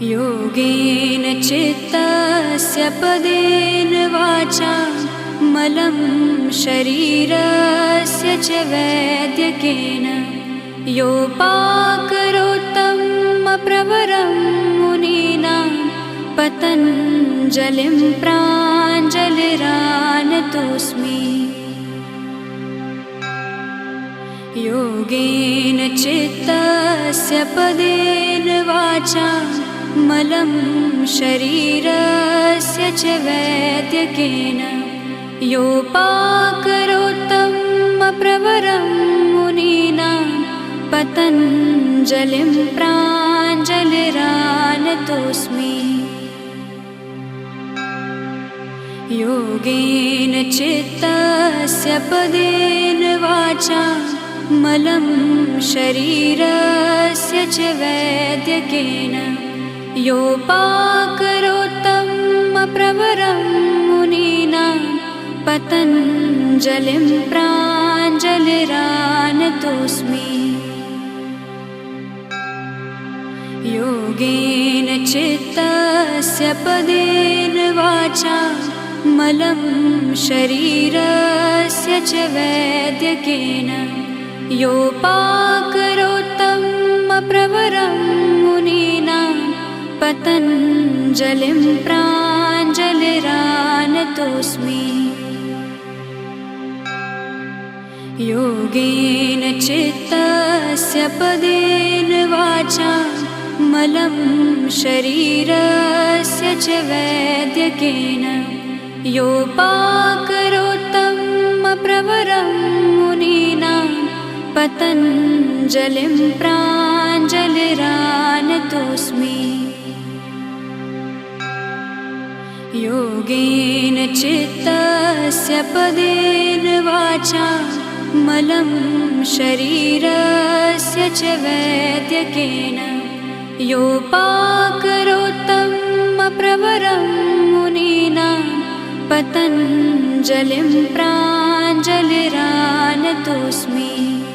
योगेन चित्तस्य पदेन वाचा मलं शरीरस्य च वैद्यकेन योपाकरोत्तं प्रवरं मुनीनां पतञ्जलिं प्राञ्जलिरानतोऽस्मि। योगेन चित्तस्य पदेन वाचा मलं शरीरस्य च वैद्यकेन योपाकरोत्तं प्रवरं मुनीनां पतञ्जलिं प्राञ्जलिरानतोऽस्मि। योगेन चित्तस्य पदेन वाचा मलं शरीरस्य च वैद्यकेन योपाकरोत्तं प्रवरं मुनीनां पतञ्जलिं प्राञ्जलिरानतोऽस्मि। योगेन चित्तस्य पदेन वाचा मलं शरीरस्य च वैद्यकेन योपाकरोत्तं प्रवरं मुनीनां पतञ्जलिं प्राञ्जलिरानतोऽस्मि। योगेन चित्तस्य पदेन वाचा मलं शरीरस्य च वैद्यकेन योपाकरोत्तं प्रवरं मुनीनां पतञ्जलिं प्राञ्जलिरानतोऽस्मि। योगेन चित्तस्य पदेन वाचा मलं शरीरस्य च वैद्यकेन योपाकरोत्तं प्रवरं मुनीनां पतञ्जलिं प्राञ्जलिरानतोऽस्मि।